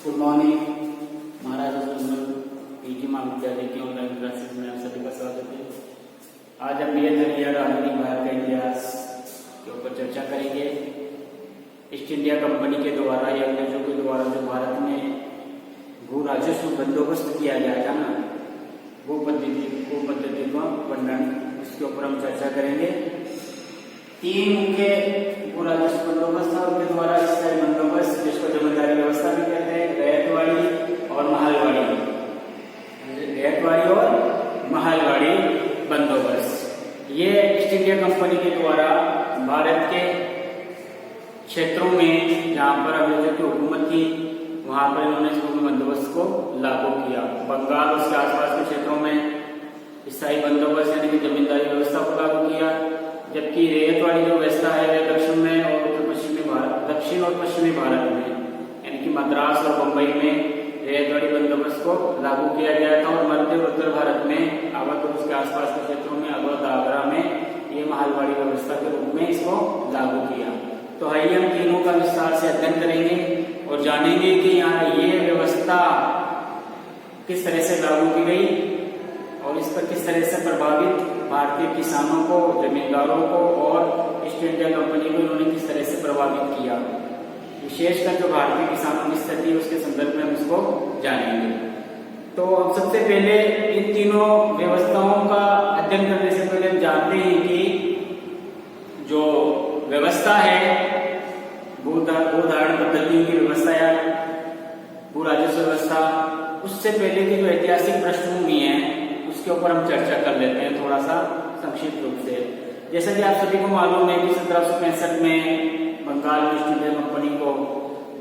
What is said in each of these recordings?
Good morning महाराजा PG महाविद्यालय की online classes में आप सभी का स्वागत है। आज हम और आधुनिक भारत का इतिहास के ऊपर चर्चा करेंगे। ईस्ट इंडिया कंपनी के द्वारा या अंग्रेजों के द्वारा जो भारत में भू राजस्व बंदोबस्त किया गया था ना, वो पद्धति का वर्णन, उसके ऊपर हम चर्चा करेंगे। तीन मुख्य भू राजस्व बंदोबस्त और उनके द्वारा स्थायी बंदोबस्त, जिसको जमींदारी व्यवस्था भी कहते हैं, रैयतवाड़ी और महलवाड़ी, रैयतवाड़ी और महलवाड़ी बंदोबस्त। ये ईस्ट इंडिया कंपनी के द्वारा भारत के क्षेत्रों में जहां पर अंग्रेजों की हुकूमत थी, वहां पर इन्होंने इस बंदोबस्त को लागू किया। बंगाल उसके आसपास के क्षेत्रों में स्थायी बंदोबस्त यानी कि जमींदारी व्यवस्था को लागू किया, जबकि रैयतवाड़ी जो व्यवस्था है वह दक्षिण में और दक्षिण और पश्चिमी भारत में यानी कि मद्रास और बंबई में रैयतवाड़ी बंदोबस्त को लागू किया गया था, और मध्य और उत्तर भारत में अवध और उसके आसपास के क्षेत्रों में अवध आगरा में ये महलवाड़ी व्यवस्था के रूप में इसको लागू किया। तो आइए हम तीनों का विस्तार से अध्ययन करेंगे और जानेंगे कि यहाँ ये व्यवस्था किस तरह से लागू की गई और इस पर किस तरह से प्रभावित भारतीय किसानों को, जमींदारों को और ईस्ट इंडिया कंपनी को इन्होंने किस तरह से प्रभावित किया। विशेषकर जो भारतीय किसानों की स्थिति है उसके संदर्भ में हम इसको जानेंगे। तो हम सबसे पहले इन तीनों व्यवस्थाओं का अध्ययन करने से पहले हम जानते हैं कि जो व्यवस्था है भूधारण पद्धतियों की व्यवस्था या भू राजस्व व्यवस्था, उससे पहले की जो ऐतिहासिक पृष्ठभूमि है उसके ऊपर हम चर्चा कर लेते हैं थोड़ा सा संक्षिप्त रूप से। जैसा कि आप सभी को मालूम है कि 1765 में बंगाल में ईस्ट इंडिया कंपनी को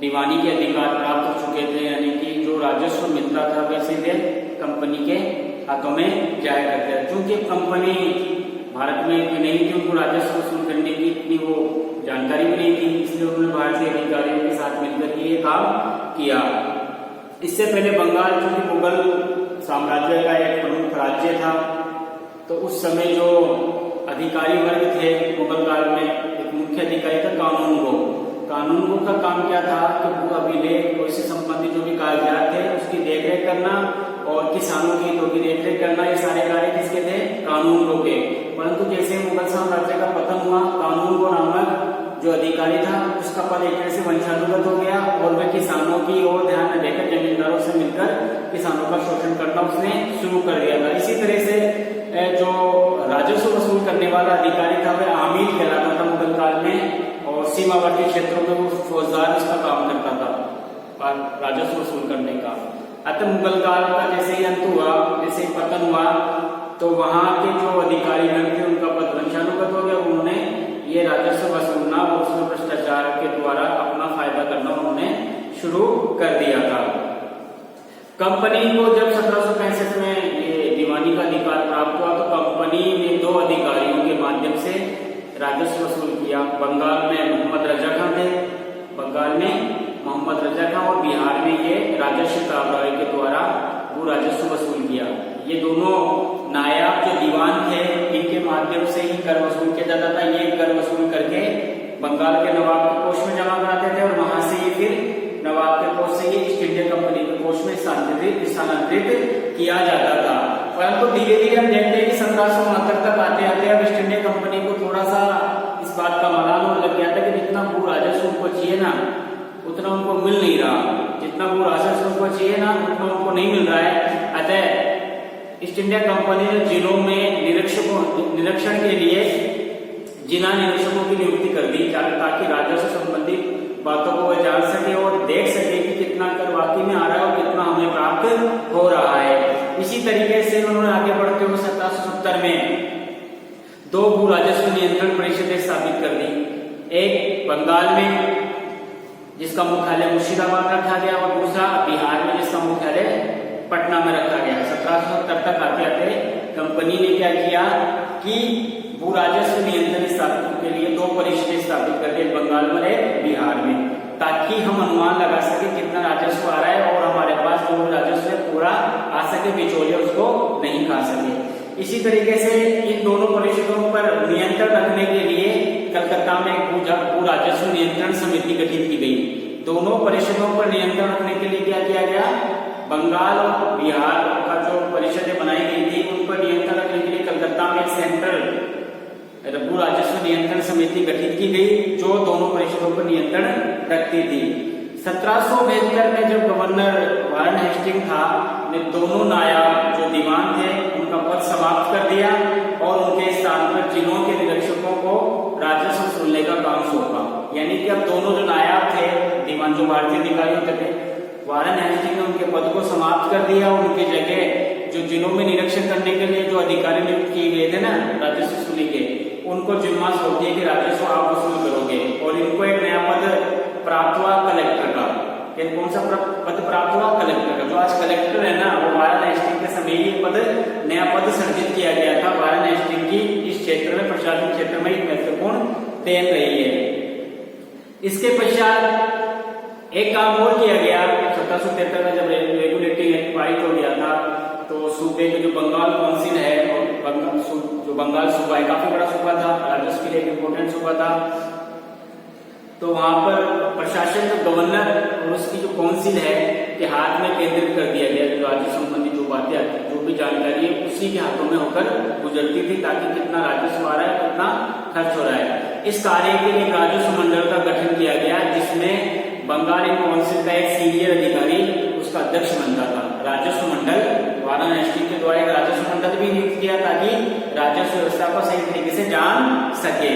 दीवानी के अधिकार प्राप्त हो चुके थे, यानी कि जो राजस्व मिलता था वह सीधे कंपनी के हाथों में जाया करता है। क्योंकि कंपनी भारत में इतनी नहीं थी, उनको राजस्व वसूल करने की इतनी वो जानकारी भी नहीं थी, इसलिए उन्होंने भारतीय अधिकारियों के साथ मिलकर ये काम किया। इससे पहले बंगाल जो कि मुगल साम्राज्य का एक प्रमुख राज्य था, तो उस समय जो अधिकारी वर्ग थे मुगल काल में, एक मुख्य अधिकारी था कानूनगो। कानूनगो का काम क्या था कि भू अभिलेख, उससे संबंधित जो भी कागजात थे उसकी देखरेख करना और किसानों की हितों की देखरेख करना, ये सारे कार्य किसके थे? कानूनगो के। परंतु जैसे मुगल साम्राज्य का पतन हुआ, कानूनगो नामक जो अधिकारी था उसका पद एक तरह से वंशानुगत हो गया और वह किसानों की ओर ध्यान न देकर जमींदारों से मिलकर किसानों का शोषण करना उसने शुरू कर दिया था। इसी तरह से जो राजस्व वसूल करने वाला अधिकारी था वह आमिर कहलाता था मुगल काल में, और सीमावर्ती क्षेत्रों में वो फौजदार उसका काम करता था राजस्व वसूल करने का। अतः मुगल काल का जैसे ही अंत हुआ, जैसे ही पतन हुआ, तो वहां के जो अधिकारी थे उनका पद वंशानुगत हो गया। उन्होंने ये राजस्व वसूलना और उसमें भ्रष्टाचार के द्वारा अपना फायदा करना उन्होंने शुरू कर दिया था। कंपनी को जब 1765 में ये दीवानी का अधिकार प्राप्त हुआ, तो कंपनी ने दो अधिकारियों के माध्यम से राजस्व वसूल किया। बंगाल में मोहम्मद रजा खां थे, बंगाल में मोहम्मद रजा खां, और बिहार में ये राजर्षि काबराय के द्वारा वो राजस्व वसूल किया। ये दोनों नायाब जो दीवान थे इनके माध्यम से ही कर वसूल किया जाता था। ये कर वसूल करके बंगाल के नवाब के कोष में जमा कराते थे और वहां से ये फिर नवाब के कोष से ये ईस्ट इंडिया कंपनी के कोष में स्थानांतरित किया जाता था। परंतु धीरे धीरे हम देखते हैं कि 1769 तक आते आते अब ईस्ट इंडिया कंपनी को थोड़ा सा इस बात का मलाल होने लग गया था कि जितना भू राजस्व उनको चाहिए ना उतना उनको मिल नहीं रहा, जितना भू राजस्व उनको चाहिए ना उतना उनको नहीं मिल रहा है। अतः ईस्ट इंडिया कंपनी ने जिलों में निरीक्षण के लिए जिला निरीक्षकों की नियुक्ति कर दी, ताकि राजस्व संबंधित बातों को वह जान सके और देख सके कि कितना कर वाकई में आ रहा है और कितना हमें प्राप्त हो रहा है। इसी तरीके से उन्होंने आगे बढ़ते हुए 1770 में दो भू राजस्व नियंत्रण परिषदें स्थापित कर दी। एक बंगाल में जिसका मुख्यालय मुर्शिदाबाद रखा गया और दूसरा बिहार में जिसका मुख्यालय पटना में रखा गया। 1770 तक आते आते कंपनी ने क्या किया कि भू राजस्व नियंत्रण स्थापित के लिए दो परिषदें स्थापित कर दी, बंगाल में एक बिहार में, ताकि हम अनुमान लगा सके कितना राजस्व आ रहा है और हमारे पास जो राजस्व है पूरा आ सके, बिचौलिए उसको नहीं खा सके। इसी तरीके से इन दोनों परिषदों पर नियंत्रण रखने के लिए कलकत्ता में एक भू राजस्व नियंत्रण समिति गठित की गई। दोनों परिषदों पर नियंत्रण रखने के लिए क्या किया गया, बंगाल और बिहार का जो परिषदें बनाई गई थी उन पर नियंत्रण रखने के लिए कलकत्ता में एक सेंट्रल भू राजस्व नियंत्रण समिति गठित की गई जो दोनों परिषदों पर नियंत्रण रखती थी। 1772 में जब गवर्नर वारन हेस्टिंग था ने दोनों नायब जो दीवान थे उनका पद समाप्त कर दिया और उनके स्थान पर जिलों के निरीक्षकों को राजस्व वसूलने का काम सौंपा। यानी कि अब दोनों जो नायब थे दीवान जो भारतीय अधिकारी होते थे, वारन हेस्टिंग ने उनके पद को समाप्त कर दिया। उनकी जगह जो जिलों में निरीक्षण करने के लिए जो अधिकारी नियुक्त किए गए थे ना राजस्व वसूली के, उनको जिम्मा सौंप दिया कि राजस्व आप वसूल करोगे। और इनको एक नया पद प्राप्त हुआ कलेक्टर का। कौन सा पद प्राप्त हुआ, कलेक्टर का। जो आज कलेक्टर है ना वो वारन हेस्टिंग के समय ही पद नया पद सृजित किया गया था। वारन हेस्टिंग की इस क्षेत्र में प्रशासनिक क्षेत्र में एक महत्वपूर्ण देन रही है। इसके पश्चात एक काम और किया गया 1773 में जब रेगुलेटिंग एक्ट पारित हो गया था तो सूबे के जो बंगाल काउंसिल है और जो बंगाल सूबा है काफी बड़ा सूबा था, राजस्व के लिए एक इम्पोर्टेंट सूबा था। तो वहां पर प्रशासन जो गवर्नर और उसकी जो काउंसिल है के हाथ में केंद्रित कर दिया गया। जो राजस्व संबंधी जो बातें आती जो भी जानकारी है उसी के हाथों में होकर गुजरती थी ताकि कितना राजस्व आ रहा है कितना खर्च हो रहा है। इस कार्य के लिए राजस्व मंडल का गठन किया गया जिसमें बंगाल काउंसिल का एक सीनियर अधिकारी उसका अध्यक्ष बनता था। राजस्व मंडल वारन हेस्टिंग के द्वारा एक राजस्व मंडल भी नियुक्त किया ताकि राजस्व व्यवस्था को सही तरीके से जान सके।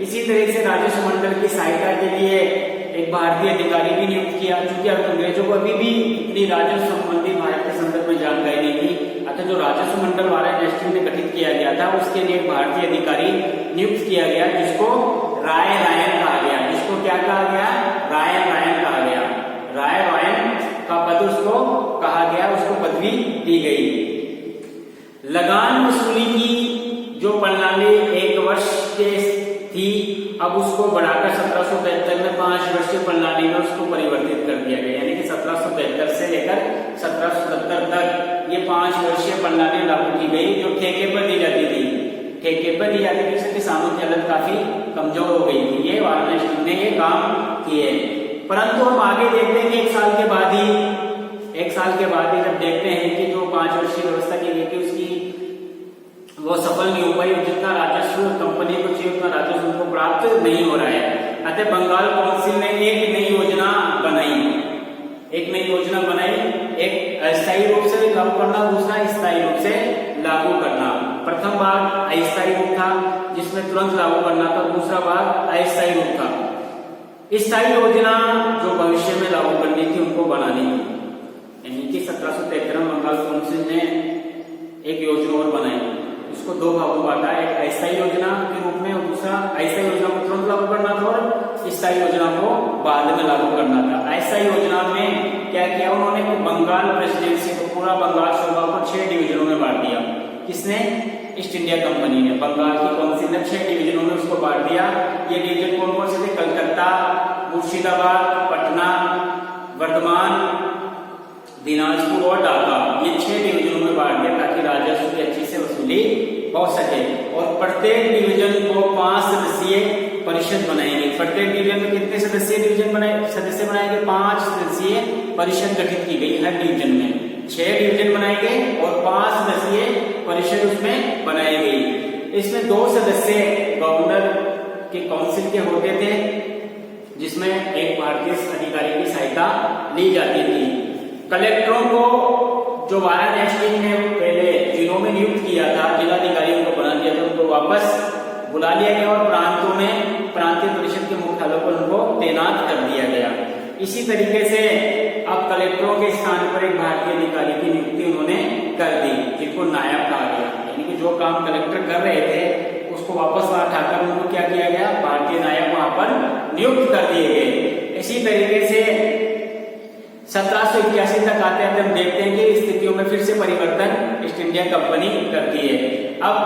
इसी तरह से राजस्व मंडल की सहायता के लिए एक भारतीय अधिकारी भी नियुक्त किया। चूंकि अंग्रेजों को अभी भी इतनी राजस्व संबंधी भारत के संदर्भ में जानकारी नहीं थी, अतः जो राजस्व मंडल वारन हेस्टिंग में गठित किया गया था उसके लिए एक भारतीय अधिकारी नियुक्त किया गया जिसको राय रायन कहा गया। जिसको क्या कहा गया, राय रायन कहा गया। राय रायन का पद उसको कहा गया, उसको पदवी दी गई। लगान वसूली की जो प्रणाली 1 वर्ष के थी अब उसको बढ़ाकर 1773 में 5 वर्षीय प्रणाली में उसको परिवर्तित कर दिया गया। यानी कि 1773 से लेकर 1770 तक ये 5 वर्षीय प्रणाली लागू की गई जो ठेके पर दी जाती थी। ठेके पर दी जाती थी जिससे किसानों की हालत काफी कमजोर हो गई थी। ये वारन हेस्टिंग ने ये काम किए। परंतु हम आगे देखते हैं कि 1 साल के बाद ही जब देखते हैं कि जो 5 वर्षीय व्यवस्था की गई थी उसकी वो सफल नहीं हो पाई। जितना राजस्व कंपनी को चाहिए उतना राजस्व उनको प्राप्त नहीं हो रहा है। अतः बंगाल काउंसिल ने एक नई योजना बनाई। एक अस्थायी रूप से लागू करना, दूसरा स्थायी रूप से लागू करना। प्रथम भाग अस्थायी रूप था जिसमें तुरंत लागू करना था, दूसरा भाग अस्थायी रूप था। स्थायी योजना जो भविष्य में लागू करनी थी उनको बनानी थी। यानी कि 1773 में बंगाल काउंसिल ने एक योजना और बनाई। उसको 2 भागों में बांटा, एक अस्थायी योजना के रूप में और दूसरा अस्थायी योजना को तुरंत लागू करना था और स्थायी योजना को बाद में लागू करना था। अस्थायी योजना में क्या किया उन्होंने कि बंगाल प्रेसिडेंसी को पूरा बंगाल सूबा को 6 डिवीजनों में बांट दिया। किसने, ईस्ट इंडिया कंपनी ने। बंगाल की काउंसिल ने 6 डिवीजनों में उसको बांट दिया। ये डिवीजन कौन कौन से थे, कलकत्ता, मुर्शिदाबाद, पटना, वर्धमान, दिनाजपुर और ढाका। ये 6 डिवीजनों में बांट दिया ताकि राजस्व की अच्छी से वसूली हो सके। और प्रत्येक डिवीजन को 5 सदस्यीय परिषद बनाएंगे। प्रत्येक डिवीजन में कितने सदस्य सदस्य बनाएंगे, 5 सदस्यीय परिषद गठित की गई। हर डिवीजन में 6 डिवीजन बनाए गए और 5 सदस्यीय परिषद उसमें बनाई गई। इसमें 2 सदस्य गवर्नर के काउंसिल के होते थे जिसमें एक भारतीय अधिकारी की सहायता ली जाती थी। कलेक्टरों को जो वारन हेस्टिंग ने पहले जिलों में नियुक्त किया था, जिलाधिकारियों को बना दिया था, उनको वापस बुला लिया गया और प्रांतों में प्रांतीय परिषद के मुख्यालयों पर उनको तैनात कर दिया गया। इसी तरीके से अब कलेक्टरों के स्थान पर एक भारतीय अधिकारी की नियुक्ति उन्होंने कर दी जिनको नायब कहा गया। यानी कि जो काम कलेक्टर कर रहे थे उसको वापस उठाकर उनको क्या किया गया, भारतीय नायब वहां पर नियुक्त कर दिए गए। इसी तरीके से 1781 तक आते आते हम देखते हैं कि स्थितियों में फिर से परिवर्तन ईस्ट इंडिया कंपनी करती है। अब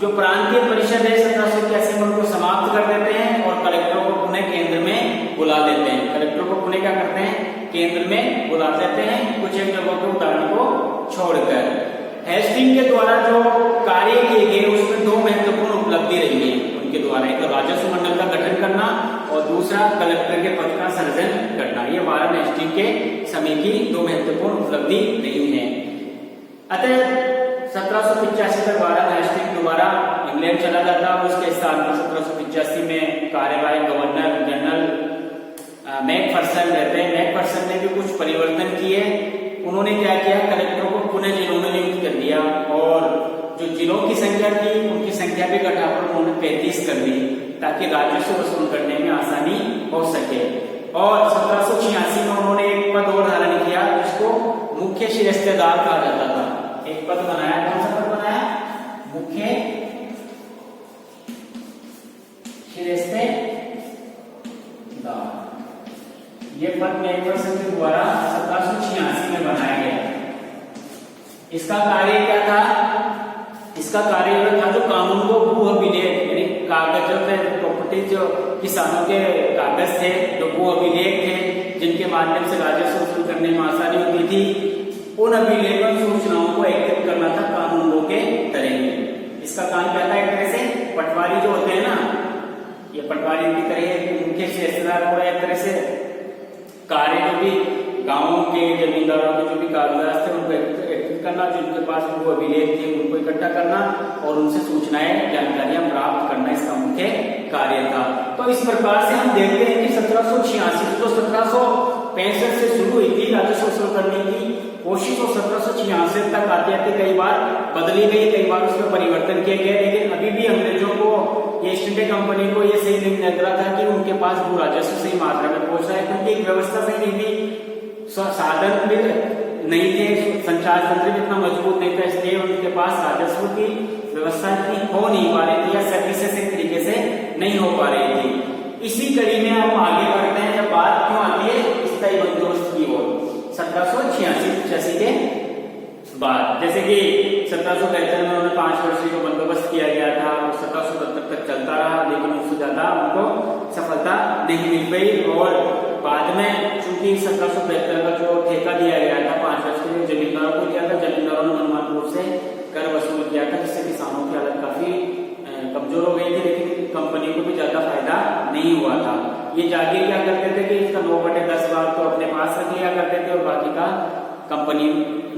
जो प्रांतीय परिषद है 1781 में उनको समाप्त कर देते हैं और कलेक्टरों को पुनः केंद्र में बुला लेते हैं। कलेक्टरों को पुनः क्या करते हैं, केंद्र में बुला लेते हैं कुछ एक जगहों के उदाहरण को छोड़कर। हेस्टिंग के द्वारा जो कार्य किए गए उसमें 2 महत्वपूर्ण उपलब्धि रही है उनके द्वारा। एक तो राजस्व मंडल का गठन करना और दूसरा कलेक्टर के पद का सृजन करना। वाराणसी के समय की दो महत्वपूर्ण उपलब्धि नहीं है। अतः 1785 तक वाराणसी दोबारा इंग्लैंड चला जाता और उसके स्थान पर 1785 में कार्यवाही गवर्नर जनरल मैकफर्सन रहते हैं। मैकफर्सन ने भी कुछ परिवर्तन किए। उन्होंने क्या किया, कलेक्टरों को पुनः जिलों में नियुक्त कर दिया और जो जिलों की संख्या थी उनकी संख्या भी घटाकर उन्होंने 35 कर दी ताकि राजस्व वसूल करने में आसानी हो सके। और 1786 में उन्होंने एक पद और धारण किया जिसको मुख्य शिरस्तेदार कहा जाता था। एक पद बनाया, कौन सा पद बनाया, मुख्य शिरस्तेदार। ये पद मैकफर्सन के द्वारा 1786 में बनाया गया। इसका कार्य क्या था, इसका कार्य यह था जो कानून को भू अभिलेख यानी कागजों पे प्रॉपर्टी जो किसानों के कागज थे, जो भू अभिलेख थे जिनके माध्यम से राजस्व वसूल करने में आसानी होती थी, उन अभिलेखन सूचनाओं को एकत्रित करना था कानूनों के तरह। इसका काम क्या था, एक तरह से पटवारी जो होते हैं ना, ये पटवारी की तरह मुख्य शिरस्तेदार पूरा एक तरह से कार्य जो भी गांवों के जमींदारों के जो भी कागजात थे उनको एकत्रित करना, जिनके पास वो अभिलेख थे उनको इकट्ठा करना और उनसे सूचनाएं जानकारियां प्राप्त करना इसका मुख्य कार्य था। तो इस प्रकार से हम देखते हैं कि 1786 तो 1765 से शुरू हुई थी राजस्व वसूल करने की कोशिश और 1786 तक आते आते कई बार बदली गई, कई बार उसमें परिवर्तन किए गए, लेकिन अभी भी अंग्रेजों को ये ईस्ट इंडिया कंपनी को ये सही नहीं लग रहा था कि उनके पास भू राजस्व सही मात्रा में पहुंच रहा है, क्योंकि एक व्यवस्था सही नहीं थी, साधन भी नहीं थे, संचार तंत्र भी इतना मजबूत नहीं था, इसलिए उनके पास राजस्व की व्यवस्था इतनी हो नहीं पा रही थी या सर्विसेज एक तरीके से नहीं हो पा रही थी। इसी कड़ी में हम आगे बढ़ते हैं, जब बात क्यों आती है स्थायी बंदोबस्त की ओर 1786 के बाद। जैसे कि 1773 में उन्होंने 5 वर्षीय को बंदोबस्त किया गया था और 1777 तक चलता रहा, लेकिन उससे ज्यादा उनको सफलता नहीं मिल पाई और बाद में चूंकि 1772 का जो ठेका दिया गया था 5 वर्ष के लिए जमींदारों को दिया था, जमींदारों ने मनमानी रूप से कर वसूल किया था, जिससे किसानों की हालत काफी कमजोर हो गई थी, लेकिन कंपनी को भी ज्यादा फायदा नहीं हुआ था। ये जागीर क्या करते थे कि इसका 9/10 भाग तो अपने पास रख लिया करते थे और बाकी का कंपनी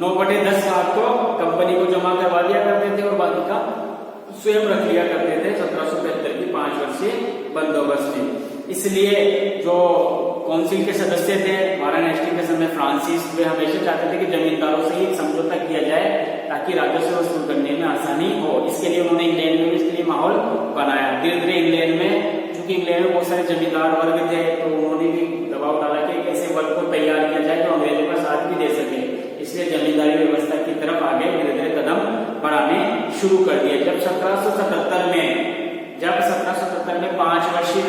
9/10 भाग तो कंपनी को जमा करवा दिया करते थे और बाकी का स्वयं रख लिया करते थे 1772 की 5 वर्षीय बंदोबस्त में। इसलिए जो काउंसिल के सदस्य थे वाराणसी के समय फ्रांसिस, वे हमेशा चाहते थे कि जमींदारों से ही समझौता किया जाए ताकि राजस्व वसूल करने में आसानी हो। इसके लिए उन्होंने इंग्लैंड में भी इसके लिए माहौल बनाया। धीरे धीरे इंग्लैंड में, चूंकि इंग्लैंड में बहुत सारे जमींदार वर्ग थे, तो उन्होंने भी दबाव डाला कि ऐसे वर्ग को तैयार किया जाए तो अंग्रेजों का साथ भी दे सके, इसलिए जमींदारी व्यवस्था की तरफ आगे धीरे धीरे कदम बढ़ाने शुरू कर दिए। जब 1777 में 5 वर्षीय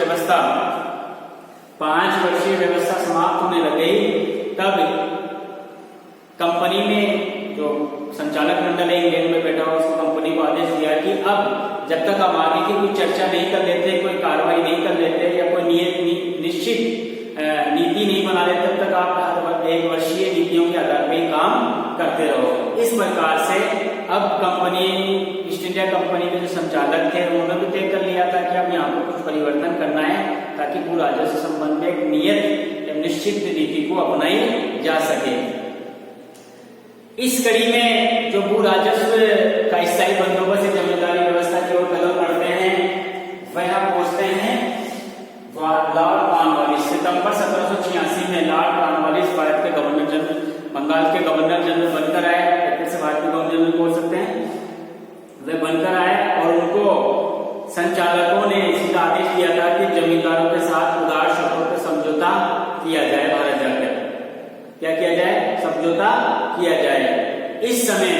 व्यवस्था समाप्त होने लग गई, तब कंपनी में जो संचालक मंडल है इंग्लैंड में बैठा हुआ, उसको कंपनी को आदेश दिया कि अब जब तक हम आगे की कोई चर्चा नहीं कर लेते, कोई कार्रवाई नहीं कर लेते या कोई निश्चित नीति नहीं बना लेते, तब तक आप 1 वर्षीय नीतियों के आधार पर काम करते रहो। इस प्रकार से अब कंपनी, ईस्ट इंडिया कंपनी के जो संचालक थे उन्होंने भी तय कर लिया था कि अब यहाँ पर कुछ परिवर्तन करना है ताकि भू राजस्व संबंध में एक नियत या निश्चित नीति को अपनाई जा सके। इस कड़ी में जो भू राजस्व का स्थायी बंदोबस्त जमींदारी व्यवस्था की ओर कदम बढ़ते हैं, वह पहुंचते हैं लॉर्ड कॉर्नवालिस। सितंबर 1786 में लॉर्ड कॉर्नवालिस भारत के गवर्नर जनरल, बंगाल के गवर्नर जनरल बनकर आए, से भारत के गवर्नर जनरल बोल सकते हैं, वे बनकर आए और उनको संचालकों ने सीधा आदेश दिया था कि जमींदारों के साथ उदार शर्तों पर समझौता किया जाए। भारत जाकर क्या किया जाए, समझौता किया जाए। इस समय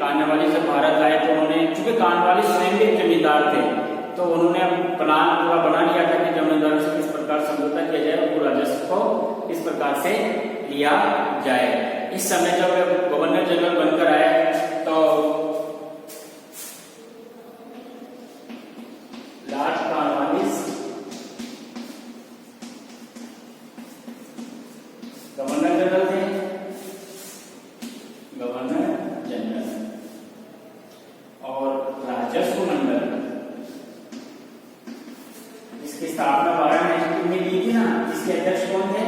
कॉर्नवालिस जब भारत आए तो उन्होंने, चूंकि कॉर्नवालिस स्वयं भी जमींदार थे, तो उन्होंने प्लान पूरा बना लिया था कि जमींदारों से किस प्रकार समझौता किया जाए और भू राजस्व को किस प्रकार से लिया जाए। इस समय जब गवर्नर जनरल बनकर आए तो लॉर्ड कॉर्नवालिस गवर्नर जनरल थे, गवर्नर जनरल और राजस्व मंडल जिसकी स्थापना वाराणसी में की थी ना, जिसके अध्यक्ष कौन थे,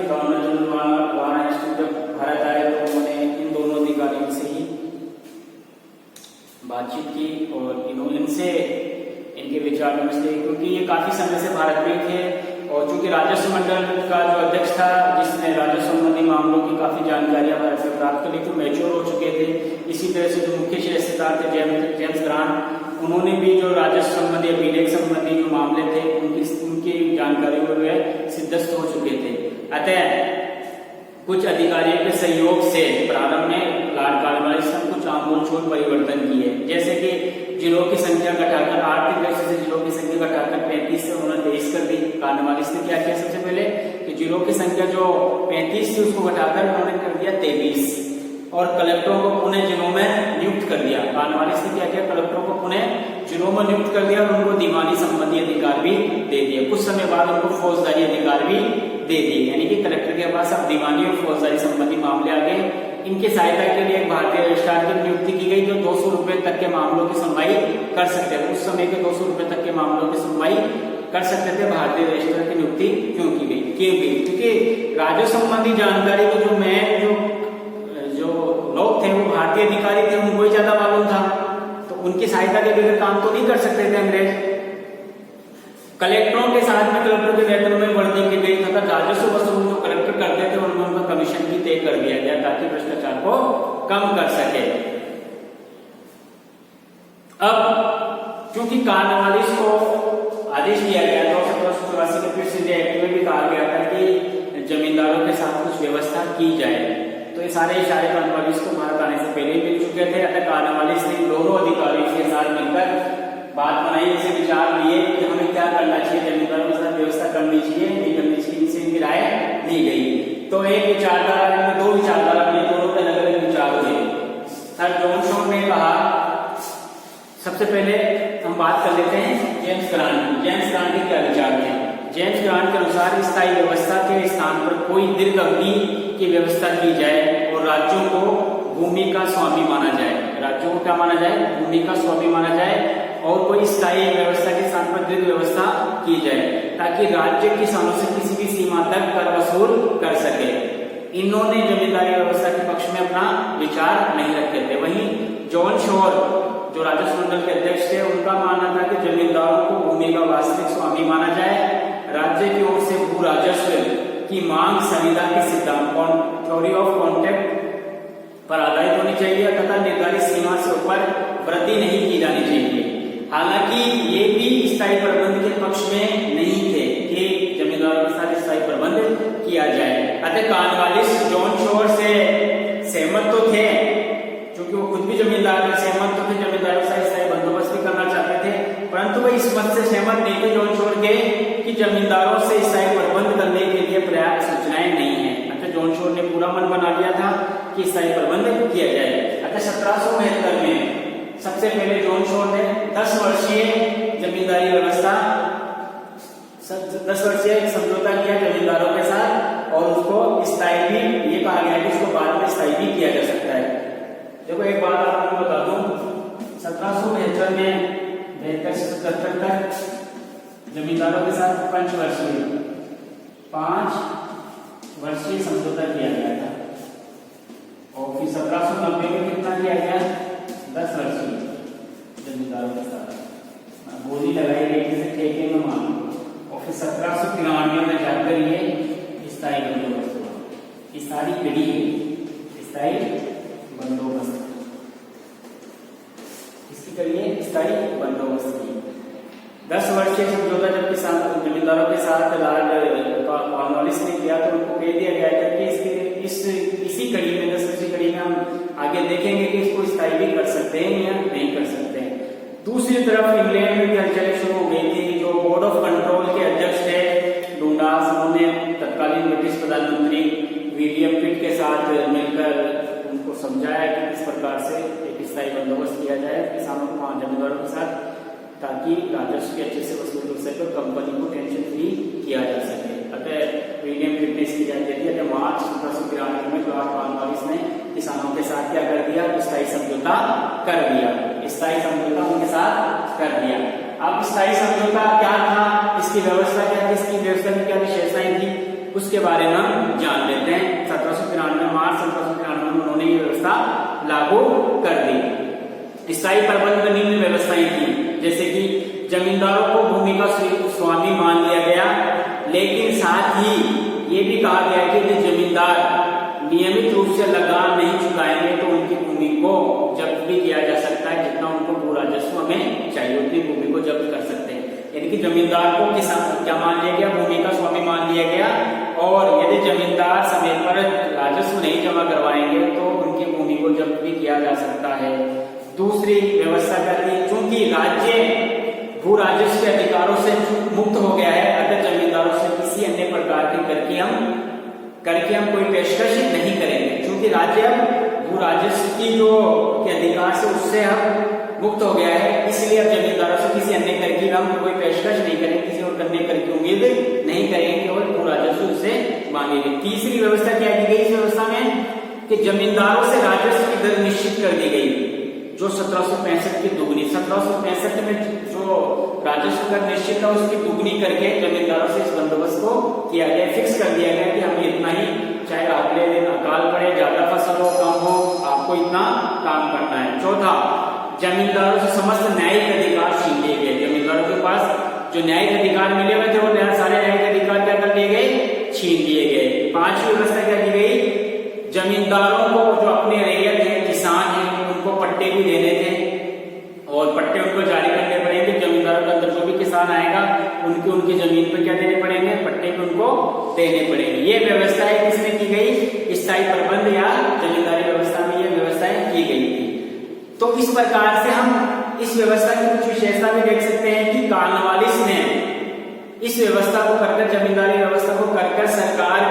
गवर्नर जनरल वाराणसी जब भारत आए तो उन्होंने इन दोनों अधिकारियों से ही बातचीत की और इनसे इनके विचार विमर्श थे, क्योंकि ये काफी समय से भारत में थे और चूंकि राजस्व मंडल का जो अध्यक्ष था, जिसने राजस्व संबंधी मामलों की काफी जानकारियां भारत से प्राप्त करी थी, मैच्योर हो चुके थे। इसी तरह से जो मुख्य शास्त्रकार थे जेम्स ग्रांट, उन्होंने भी जो राजस्व संबंधी अभिलेख संबंधी जो मामले थे उनकी जानकारियों में सिद्धस्त हो चुके थे। अतः कुछ अधिकारियों के सहयोग से प्रारंभ में लॉर्ड कॉर्नवालिस ने कुछ आमूलचूल परिवर्तन किए, जैसे कि जिलों की संख्या घटाकर आर्थिक दृष्टि से जिलों की संख्या घटाकर 35 से उन्होंने 23 कर दी। कॉर्नवालिस ने क्या किया? सबसे पहले कि जिलों की संख्या जो 35 थी उसको घटाकर उन्होंने कर दिया 23 और कलेक्टरों को पुनः जिलों में नियुक्त कर दिया। कॉर्नवालिस ने क्या किया? कलेक्टरों को पुनः जिलों में नियुक्त कर दिया और उनको दीवानी संबंधी अधिकार भी दे दिया। कुछ समय बाद उनको फौजदारी अधिकार भी दे दिए, यानी कि कलेक्टर के पास अब दीवानी और फौजदारी संबंधी मामले आ गए। इनके सहायता के लिए एक भारतीय रजिस्ट्रार की नियुक्ति की गई जो 200 रुपए तक के मामलों की सुनवाई कर सकते थे। उस समय के 200 रुपए तक के मामलों की सुनवाई कर सकते थे। भारतीय रजिस्ट्रार की नियुक्ति क्यों की गई? क्योंकि राजस्व संबंधी जानकारी को जो लोग थे वो भारतीय अधिकारी थे, उनको ही ज्यादा मालूम था, तो उनकी सहायता के बगैर काम तो नहीं कर सकते थे अंग्रेज। कलेक्टरों के साथ में कलेक्टर के वेतन में वृद्धि की गई तथा राजस्व वसूल जो कलेक्टर करते थे उनमें उनका कमीशन भी तय कर दिया गया ताकि भ्रष्टाचार को कम कर सके। अब क्योंकि कॉर्नवालिस को आदेश दिया गया था 1784 के फिर से एक्ट में भी कहा गया था कि जमींदारों के साथ कुछ व्यवस्था की जाए, तो ये सारे इशारे कॉर्नवालिस को भारत आने से पहले मिल चुके थे। अतः कॉर्नवालिस ने दोनों अधिकारियों के साथ मिलकर बात बनाई, इसे विचार लिए कि हमें क्या करना चाहिए, जमींदारों के साथ व्यवस्था करनी चाहिए नहीं करनी चाहिए, इनसे इनकी राय ली गई। तो एक विचारधारा में दो विचारधारा में दोनों के अलग अलग विचार हुए। सर जॉन शॉ ने कहा, सबसे पहले हम बात कर लेते हैं जेम्स ग्रांट। जेम्स ग्रांट के क्या विचार थे? जेम्स ग्रांट के अनुसार स्थायी व्यवस्था के स्थान पर कोई दीर्घ अवधि की व्यवस्था की जाए और राज्यों को भूमि का स्वामी माना जाए। राज्यों को क्या माना जाए? भूमि का स्वामी माना जाए और कोई स्थायी व्यवस्था के स्थान पर दीर्घ व्यवस्था की जाए ताकि राज्य किसानों से किसी भी सीमा तक कर वसूल कर सके। इन्होंने जमींदारी व्यवस्था के पक्ष में अपना विचार नहीं रखे थे। वहीं जॉन शोर जो राजस्व मंडल के अध्यक्ष थे, उनका मानना था कि जमींदारों को भूमि का वास्तविक स्वामी माना जाए, राज्य की ओर से भू राजस्व की मांग संविदा के सिद्धांत थ्योरी ऑफ कॉन्ट्रैक्ट पर आधारित होनी चाहिए तथा निर्धारित सीमा से ऊपर वृद्धि नहीं की जानी चाहिए। हालांकि ये भी स्थायी प्रबंध के पक्ष में नहीं थे कि जमींदारों के साथ स्थायी प्रबंध किया जाए। अतः कॉर्नवालिस जॉन शोर से सहमत तो थे, क्योंकि वो खुद भी जमींदार थे, सहमत तो थे, जमींदारों के साथ स्थायी बंदोबस्त भी करना चाहते थे, परंतु वो इस मत से सहमत नहीं थे जॉन शोर के कि जमींदारों से स्थायी प्रबंध करने के लिए पर्याप्त सूचनाएं नहीं है। अतः जॉन शोर ने पूरा मन बना लिया था कि स्थायी प्रबंध किया जाए। अतः 1772 में सबसे पहले जॉन शोर ने 10 वर्षीय जमींदारी व्यवस्था 10 वर्षीय समझौता किया जमींदारों के साथ और उसको स्थायी भी, ये कहा गया कि इसको बाद में स्थायी भी किया जा सकता है। देखो एक बात आपको बता दूं, 1772 में 72 से 77 तक जमींदारों के साथ 5 वर्षीय समझौता किया गया था और फिर 1790 में कितना किया गया? 10 वर्षीय जमींदारों के साथ बोली लगाई गई जैसे ठेके में मान, और फिर 1793 में जाकर ये स्थायी बंदोबस्त हुआ। इस सारी पीढ़ी स्थायी बंदोबस्त इसकी करिए स्थायी बंदोबस्त की 10 वर्षीय समझौता जब किसान जमींदारों के साथ कॉर्नवालिस ने किया तो उनको कह दिया गया था कि इसी कड़ी में 10 वर्षीय कड़ी में हम आगे देखेंगे कि इसको स्थायी भी कर सकते हैं या नहीं कर सकते हैं। दूसरी तरफ इंग्लैंड में भी हलचल शुरू हो गई थी। जो बोर्ड ऑफ कंट्रोल के अध्यक्ष थे डुंडास, उन्होंने तत्कालीन ब्रिटिश प्रधानमंत्री विलियम पिट के साथ मिलकर उनको समझाया कि इस प्रकार से एक स्थायी बंदोबस्त किया जाए किसानों को, जमींदारों के साथ, ताकि राजस्व के अच्छे से वसूल हो सके और कंपनी को टेंशन फ्री किया जा सके। अतः विलियम पिट ने इसकी जानकारी दी। अतः मार्च 1793 में लॉर्ड कॉर्नवालिस ने किसानों के साथ क्या कर दिया? स्थायी समझौता कर दिया। स्थायी समझौता उनके साथ कर दिया। अब स्थायी समझौता क्या था, इसकी व्यवस्था क्या थी, इसकी व्यवस्था की क्या विशेषताएं थी, उसके बारे में हम जान लेते हैं। 1793 मार्च 1793 में उन्होंने ये व्यवस्था लागू कर दी। स्थायी प्रबंध में निम्न व्यवस्थाएं थी, जैसे कि जमींदारों को भूमि का स्वामी मान लिया गया, लेकिन साथ ही ये भी कहा गया कि यदि जमींदार नियमित रूप से लगान नहीं चुकाएंगे तो उनकी भूमि को जब्त भी किया जा सकता है, जितना उनको भू राजस्व में चाहिए उतनी भूमि को जब्त कर सकते हैं। यानी कि जमींदार को किसान क्या मान लिया गया, भूमि का स्वामी मान लिया गया, और यदि जमींदार समय पर राजस्व नहीं जमा करवाएंगे तो उनकी भूमि को जब्त भी किया जा सकता है। दूसरी व्यवस्था क्या थी, चूंकि राज्य भू राजस्व के अधिकारों से मुक्त हो गया है, अगर जमींदारों से किसी अन्य प्रकार के करके हम कोई पेशकश नहीं करेंगे, क्योंकि राज्य अब भू राजस्व की जो के अधिकार से उससे हम मुक्त हो गया है, इसलिए अब जमींदारों से किसी अन्य कर की हम कोई पेशकश नहीं करेंगे, किसी और करने कर की उम्मीद नहीं करेंगे, केवल भू राजस्व से मांगेंगे। तीसरी व्यवस्था क्या की गई इस व्यवस्था में कि जमींदारों से राजस्व की दर निश्चित कर दी गई, जो 1765 की दुगनी, 1765 में जो राजस्व कर निश्चित था उसकी दुगनी करके जमींदारों से इस बंदोबस्त को किया गया, फिक्स कर दिया गया कि हमें इतना ही, चाहे अगले दिन अकाल पड़े, ज्यादा फसल हो कम हो, आपको इतना काम करना है। चौथा, जमींदारों से समस्त न्यायिक अधिकार छीन लिए गए। जमींदारों के पास जो न्यायिक अधिकार मिले हुए थे वो सारे न्यायिक अधिकार क्या कर लिए गए, छीन लिए गए। पांचवी व्यवस्था क्या की गई, जमींदारों को जो अपने रैयत है, किसान है, उनको पट्टे भी देने थे और पट्टे उनको जारी करने पड़ेंगे। जमींदारों के अंदर जो भी किसान आएगा उनकी जमीन पर क्या देने पड़ेंगे, पट्टे भी उनको देने पड़ेंगे। ये व्यवस्थाएं किसने की गई, स्थायी प्रबंध या जमींदारी व्यवस्था में ये व्यवस्थाएं की गई थी। तो इस प्रकार से हम इस व्यवस्था की कुछ विशेषता भी देख सकते हैं कि कॉर्नवालिस ने इस व्यवस्था को करकर, जमींदारी व्यवस्था को करकर सरकार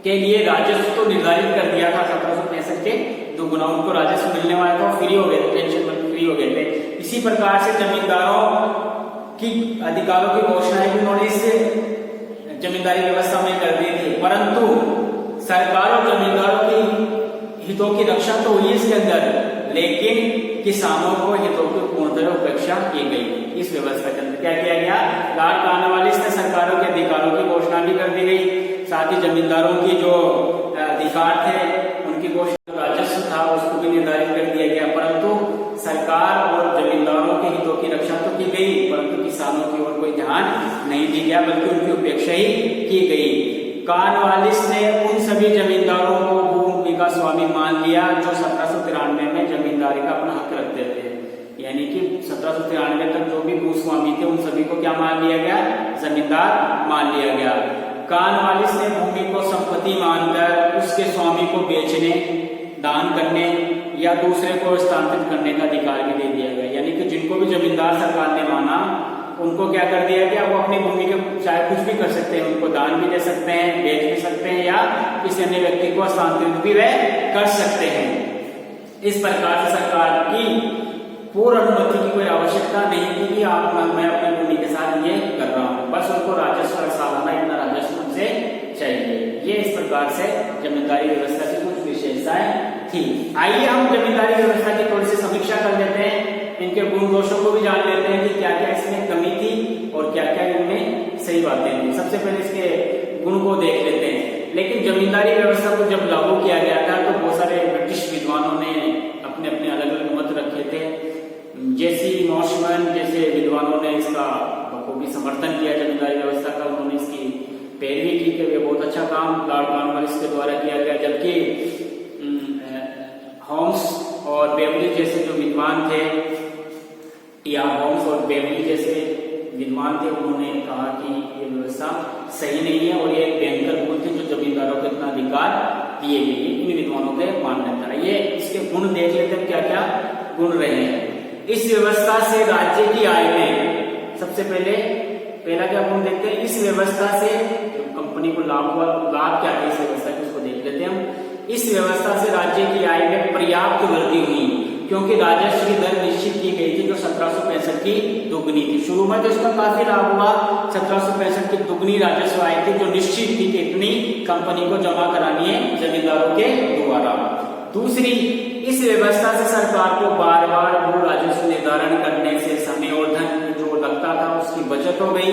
के लिए राजस्व तो निर्धारित कर दिया था 1765 के दुगुना, उनको राजस्व मिलने वाला था, फ्री हो गए, पेंशन फ्री हो गए थे। इसी प्रकार से जमींदारों की अधिकारों की घोषणाएं भी उन्होंने इस जमींदारी व्यवस्था में कर दी थी, परंतु सरकार और जमींदारों की हितों की रक्षा तो हुई इसके अंदर, लेकिन किसानों को हितों की पूर्णतः उपेक्षा की गई। इस व्यवस्था के अंदर क्या किया गया, लॉर्ड कॉर्नवालिस ने सरकारों के अधिकारों की घोषणा भी कर दी गई, साथ ही जमींदारों की जो अधिकार थे उनकी घोषणा, राजस्व था उसको भी निर्धारित कर दिया गया, परंतु सरकार और जमींदारों के हितों की रक्षा तो की गई, परंतु किसानों की ओर कोई ध्यान नहीं दिया गया, बल्कि उनकी उपेक्षा ही की गई। कॉर्नवालिस ने उन सभी जमींदारों को भूमि का स्वामी मान लिया जो 1793 में जमींदारी का अपना हक रखते थे। यानी कि 1793 तक जो भी भूस्वामी थे उन सभी को क्या मान लिया गया, जमींदार मान लिया गया। कॉर्नवालिस ने भूमि को संपत्ति मानकर उसके स्वामी को बेचने, दान करने या दूसरे को हस्तांतरित करने का अधिकार भी दे दिया गया। यानी कि जिनको भी जमींदार सरकार ने माना उनको क्या कर दिया गया, वो अपनी भूमि के चाहे कुछ भी कर सकते हैं, उनको दान भी दे सकते हैं, बेच भी सकते हैं, या किसी अन्य व्यक्ति को हस्तांतरित भी वह कर सकते हैं। इस प्रकार से सरकार की पूर्ण अनुमति की कोई आवश्यकता नहीं थी कि आप मैं अपनी भूमि के साथ ये कर रहा हूँ, बस उनको राजस्व सालाना इतना राजस्व उनसे चाहिए। ये इस प्रकार से जमींदारी व्यवस्था की कुछ विशेषताएं थी। आइए हम जमींदारी व्यवस्था की थोड़ी सी समीक्षा कर लेते हैं, इनके गुण दोषों को भी जान लेते हैं कि क्या क्या इसमें कमी थी और क्या क्या इनमें सही बातें थी। सबसे पहले इसके गुण को देख लेते हैं। लेकिन जमींदारी व्यवस्था को जब लागू किया गया था तो बहुत सारे ब्रिटिश विद्वानों ने अपने अपने अलग अलग मत रखे थे। जैसी मॉशमैन जैसे विद्वानों ने इसका बखूबी समर्थन किया जमींदारी व्यवस्था का, उन्होंने इसकी पैरवी की कि ये बहुत अच्छा काम लॉर्ड कॉर्नवालिस के द्वारा किया गया, जबकि होम्स और बेवली जैसे जो विद्वान थे, या होम्स और बेवली जैसे विद्वान थे, उन्होंने कहा कि ये व्यवस्था सही नहीं है और ये एक भयंकर गुण थी जो जमींदारों को इतना अधिकार दिए गए। इन विद्वानों के मानना था। ये इसके गुण देख लेते हैं, क्या क्या गुण रहे हैं। इस व्यवस्था से राज्य की आय में सबसे पहला क्या गुण देखते हैं, इस व्यवस्था से कंपनी को लाभ क्या है इस व्यवस्था की, उसको देख लेते हैं हम। इस व्यवस्था से राज्य की आय में पर्याप्त वृद्धि हुई, क्योंकि राजस्व की दर निश्चित की गई थी जो 1765 की दुगनी थी। शुरू में तो इसका काफी लाभ हुआ, 1765 की दुगनी राजस्व आई थी जो निश्चित थी कि इतनी कंपनी को जमा करानी है जमींदारों के द्वारा। दूसरी, इस व्यवस्था से सरकार को बार बार भू राजस्व निर्धारण करने से समय और धन जो लगता था उसकी बचत हो गई।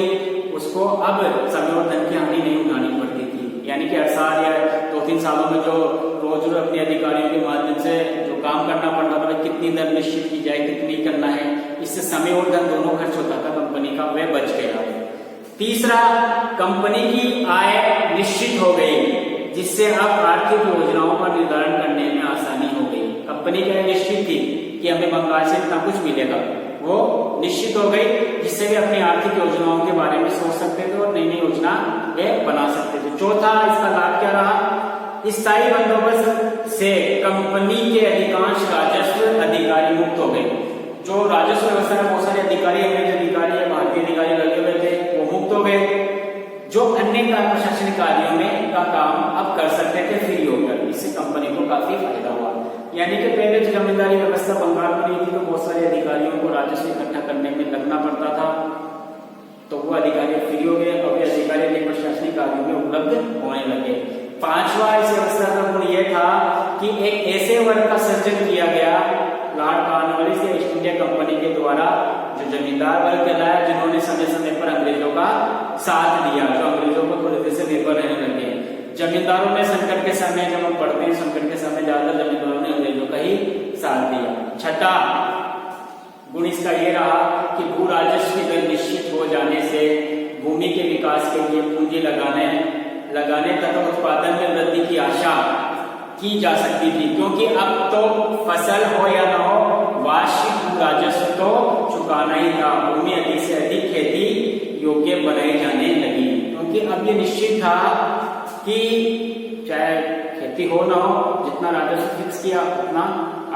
उसको अब समय और धन की हानि नहीं उठानी पड़ती थी। यानी कि हर साल या 2-3 सालों में जो रोज अपने अधिकारियों के माध्यम से जो काम करना पड़ता था, कितनी दर निश्चित की जाए, कितनी करना है, इससे समय और धन दोनों खर्च होता था कंपनी का, वह बच गया। तीसरा, कंपनी की आय निश्चित हो गई, जिससे अब आर्थिक योजनाओं का निर्धारण करने में आसानी हो गई। कंपनी की आय निश्चित थी कि हमें बंगाल से इतना कुछ मिलेगा, वो निश्चित हो गई, जिससे वे अपनी आर्थिक योजनाओं के बारे में सोच सकते थे और नई नई योजना वे बना सकते थे। चौथा, इसका लाभ क्या रहा? स्थायी बंदोबस्त से कंपनी के अधिकांश राजस्व अधिकारी मुक्त हो गए। जो राजस्व व्यवस्था में बहुत सारे अधिकारी, अंग्रेज अधिकारी या भारतीय अधिकारी लगे हुए थे, वो मुक्त हो गए, जो अन्य प्रशासनिक कार्यों में का काम अब कर सकते थे फ्री होकर। इससे कंपनी को काफी फायदा हुआ। यानी कि पहले जो जमींदारी व्यवस्था बंगाल में नहीं थी, तो बहुत सारे अधिकारियों को राजस्व इकट्ठा करने में लगना पड़ता था, तो वो अधिकारी फ्री हो गए और वे अधिकारी अन्य प्रशासनिक कार्यों में उपलब्ध होने लगे। पांचवा, इस व्यवस्था का गुण यह था कि एक ऐसे वर्ग का सृजन किया गया लॉर्ड कॉर्नवालिस या ईस्ट इंडिया कंपनी के द्वारा, जो जमींदार वर्ग कहलाया, जिन्होंने समय समय पर अंग्रेजों का साथ दिया, जो अंग्रेजों को थोड़ी देर से निर्भर रहने लगे। जमींदारों ने संकट के समय, जब हम पढ़ते हैं संकट के समय, ज्यादातर जमींदारों ने अंग्रेजों का ही साथ दिया। छठा गुण इसका ये रहा कि भू राजस्व की दर निश्चित हो जाने से भूमि के विकास के लिए पूंजी लगाने तथा उत्पादन में वृद्धि की आशा की जा सकती थी, क्योंकि अब तो फसल हो या न हो, वार्षिक भू राजस्व तो चुकाना ही था। भूमि अधिक से अधिक खेती योग्य बनाई जाने लगी, क्योंकि अब ये निश्चित था कि चाहे खेती हो ना हो, जितना राजस्व फिक्स किया उतना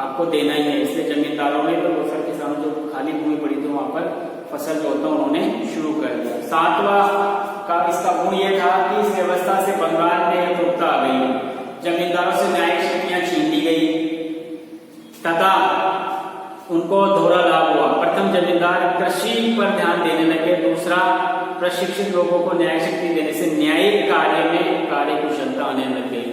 आपको देना ही है। इसलिए जमींदारों ने, तो बहुत सारे किसानों जो खाली भूमि पड़ी थी वहां पर फसल जोतना उन्होंने शुरू कर दिया। सातवां का इसका गुण यह था कि इस व्यवस्था से बंगाल में एकरूपता आ गई, जमींदारों से न्यायिक शक्तियां छीन ली गई तथा उनको दोहरा लाभ हुआ। प्रथम, जमींदार कृषि पर ध्यान देने लगे। दूसरा, प्रशिक्षित लोगों को न्याय शक्ति देने से न्यायिक कार्य में कार्य कुशलता आने लग गई।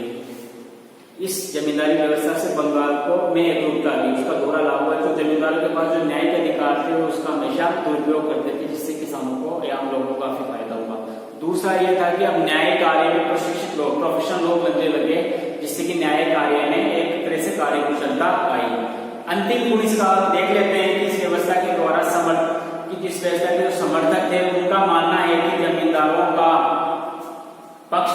इस जमींदारी व्यवस्था से बंगाल को में एकरूपता आ गई, उसका दोहरा लाभ हुआ। तो जमींदारों के पास जो न्यायिक अधिकार थे उसका हमेशा दुरुपयोग करते थे, जिससे किसानों को या आम लोगों को काफी फायदा हुआ। दूसरा यह था कि अब न्याय कार्य में प्रशिक्षित लोग, प्रोफेशनल लोग लगने लगे, जिससे कि न्याय कार्य में एक तरह से कार्य कुशलता आई। अंतिम गुण इसका देख लेते हैं कि इस व्यवस्था के द्वारा जिस व्यवस्था के जो समर्थक थे उनका मानना है कि जमींदारों का पक्ष,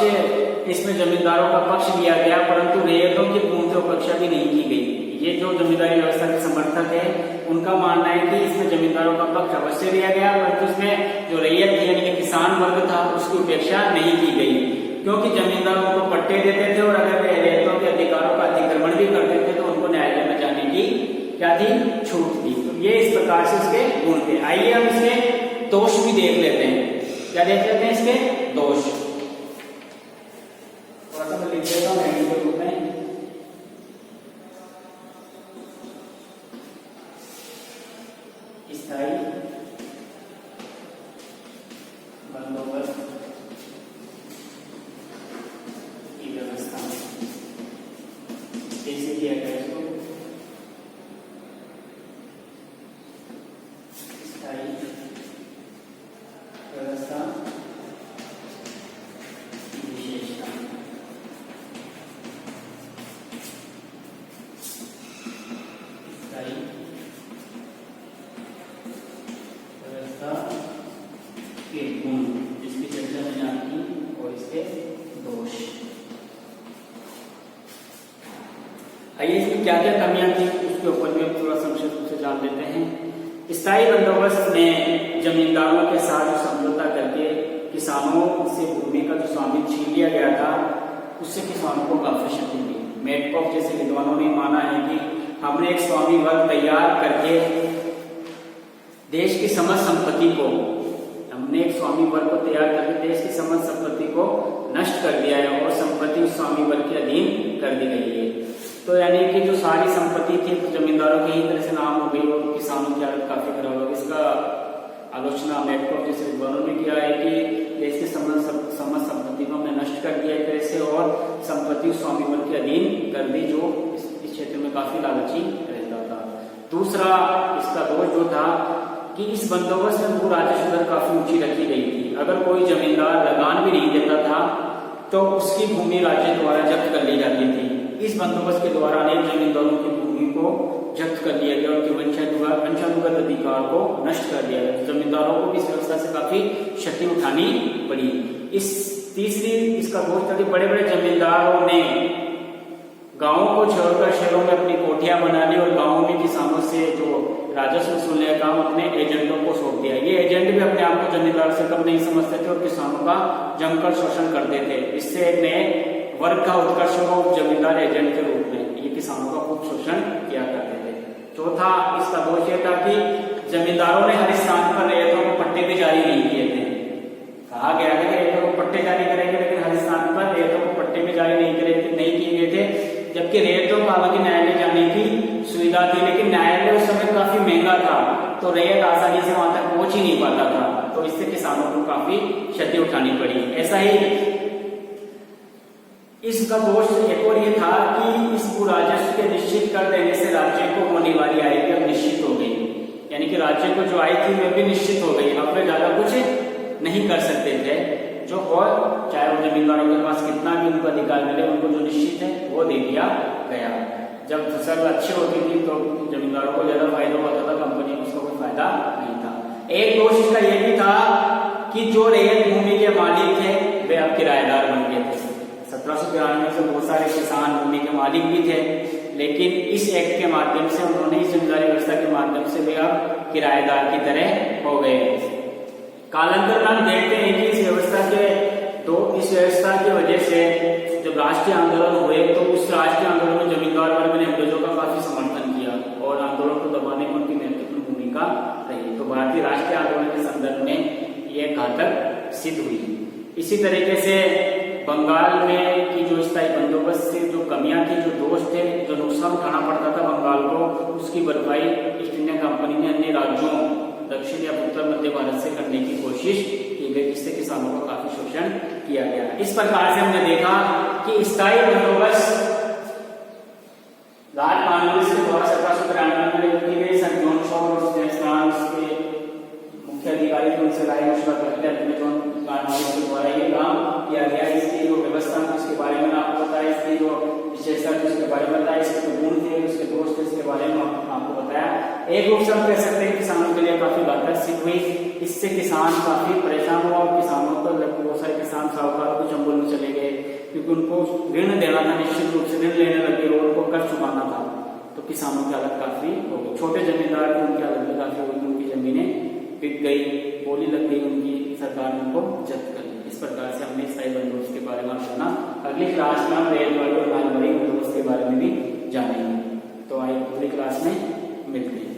इसमें जमींदारों का पक्ष लिया गया, परंतु रैयतों की पूर्णोपेक्षा भी नहीं की गई। ये जो जमींदारी व्यवस्था के समर्थक है उनका मानना है कि इसमें जमींदारों का पक्ष अवश्य लिया गया, परंतु इसमें जो रैयत थी यानी कि किसान वर्ग था उसकी उपेक्षा नहीं की गई, क्योंकि जमींदारों को पट्टे देते थे और अगर वे रैयतों के अधिकारों का अतिक्रमण भी करते थे तो उनको न्यायालय में जाने की क्या थी, छूट थी। तो ये इस प्रकार से इसके गुण थे। आइए हम इसके दोष भी देख लेते हैं। क्या देख लेते हैं इसके दोष? थोड़ा सा मैं लिख देता हूँ के रूप में। स्थायी बंदोबस्त की व्यवस्था कैसे किया गया इसको? व्यवस्था की विशेषता। व्यवस्था के गुण, जिसकी चर्चा मैंने आज की, और इसके दोष। आइए इसमें क्या क्या कमियां थी उसके ऊपर भी हम थोड़ा संक्षिप्त रूप से जान लेते हैं। स्थायी बंदोबस्त में जमींदारों के साथ समझौता करके किसानों से भूमि का जो स्वामित्व छीन लिया गया था, उससे किसानों को काफी क्षति हुई। मेटकॉफ जैसे विद्वानों ने माना है कि हमने एक स्वामी वर्ग तैयार करके देश की समस्त संपत्ति को, हमने एक स्वामी वर्ग को तैयार करके देश की समस्त संपत्ति को नष्ट कर दिया है और संपत्ति उस स्वामी वर्ग के अधीन कर दी गई है। तो यानी कि जो सारी संपत्ति थी तो जमींदारों के ही तरह से नाम हो गई और किसानों की हालत काफी खराब हो गई। इसका आलोचना मेटकॉफ जैसे विद्वानों ने किया है कि देश की समस्त संपत्ति को हमने नष्ट कर दिया एक तरह से और संपत्ति उस स्वामी वर्ग के अधीन कर दी, जो इस क्षेत्र में काफी लालची रहता था। दूसरा इसका दोष जो था कि इस बंदोबस्त में भू राजस्व दर काफी ऊंची रखी गई थी। अगर कोई जमींदार लगान भी नहीं देता था तो उसकी भूमि राज्य द्वारा जब्त कर ली जाती थी। इस बंदोबस्त के द्वारा अनेक जमींदारों की भूमि को जब्त कर लिया गया और उनके वंशानुगत अधिकार को नष्ट कर दिया गया। जमींदारों को भी इस व्यवस्था से काफी क्षति उठानी पड़ी। इसका दोष था कि बड़े बड़े जमींदारों ने गांवों को छोड़कर शहरों में अपनी कोठियां बना ली और गांवों में किसानों से जो राजस्व वसूलने का काम अपने एजेंटों को सौंप दिया। ये एजेंट भी अपने आप को जमींदार से कम नहीं समझते थे और किसानों का जमकर शोषण करते थे। इससे एक नए वर्ग का उत्कर्ष हो जमींदार एजेंट के रूप में ये किसानों का खूब शोषण किया करते थे। चौथा इसका दोष यह था कि जमींदारों ने हर स्थान पर रैयतों को पट्टे भी जारी नहीं किए थे। कहा गया था कि रैयतों को पट्टे जारी करेंगे, लेकिन हर स्थान पर रैयतों को पट्टे भी जारी नहीं किए गए थे। जबकि रैयतों को हालांकि न्यायालय जाने की सुविधा थी, लेकिन न्यायालय उस समय काफी महंगा था तो रैयत आसानी से वहां तक पहुंच ही नहीं पाता था, तो इससे किसानों को काफी क्षति उठानी पड़ी। ऐसा ही इसका दोष एक और ये था कि इस भू राजस्व के निश्चित कर देने से राज्य को होने वाली आय भी अब निश्चित हो गई, यानी कि राज्य को जो आय थी वह भी निश्चित हो गई। अब वे ज्यादा कुछ नहीं कर सकते थे जो, और चाहे वो जमींदारों के पास कितना भी उनको अधिकार मिले, उनको जो निश्चित है वो दे दिया गया। जब फसल अच्छी होती थी तो जमींदारों को ज्यादा फायदा होता था, कंपनी को उसका कोई फायदा नहीं था। एक दोष इसका यह भी था कि जो रैयत भूमि के मालिक थे वे अब किराएदार बन गए थे। 1792 से बहुत सारे किसान भूमि के मालिक भी थे, लेकिन इस एक्ट के माध्यम से उन्होंने इस जमींदारी व्यवस्था के माध्यम से वे अब किराएदार की तरह हो गए। कालांतर में हम देखते हैं कि इस व्यवस्था की वजह से जब राष्ट्रीय आंदोलन हुए तो उस राष्ट्रीय आंदोलन में जमींदार वर्ग ने अंग्रेजों का काफी समर्थन किया और आंदोलन को दबाने में उनकी महत्वपूर्ण भूमिका रही। तो भारतीय राष्ट्रीय आंदोलन के संदर्भ में यह घातक सिद्ध हुई। इसी तरीके से बंगाल में की जो स्थायी बंदोबस्त से जो कमियां थी, जो दोष थे, जो नुकसान उठाना पड़ता था बंगाल को, उसकी भरपाई ईस्ट इंडिया कंपनी ने अन्य राज्यों दक्षिण या उत्तर मध्य भारत से करने की कोशिश की गई, जिससे किसानों का काफी शोषण किया गया। इस प्रकार से हमने देखा कि स्थायी बंदोबस्त लॉर्ड कॉर्नवालिस के द्वारा 1793 में की गई। सन जॉन शॉ और फ्रांस के मुख्य अधिकारी थे, उनसे राय मशवरा करके अपने जॉन कॉर्नवालिस के द्वारा ये काम किया गया। इसकी जो व्यवस्था है उसके बारे में आपको बताया, इसकी जो विशेषता थी उसके बारे में बताया, इसके गुण थे, उसके दोष थे, इसके बारे में आपको बताया। एक रूप से हम कह सकते हैं किसानों के लिए काफी घातक सिद्ध हुई। इससे किसान काफी परेशान हुआ और किसानों पर बहुत सारे किसान साहूकारों को चंबल में चले गए, क्योंकि उनको ऋण देना था, निश्चित रूप से ऋण लेने लगे और उनको कर चुकाना था, तो किसानों की हालत काफी हो गई। छोटे जमींदार थे, उनकी हालत भी काफी हो गई, उनकी जमीनें बिक गई, बोली लग गई उनकी, सरकार ने उनको जब्त कर ली। इस प्रकार से हमने स्थायी बंदोबस्त के बारे में जाना। अगली क्लास में हम रेलगाड़ी और मालगाड़ी बंदोबस्त के बारे में भी जानेंगे। तो आइए अगली क्लास में मिलते हैं।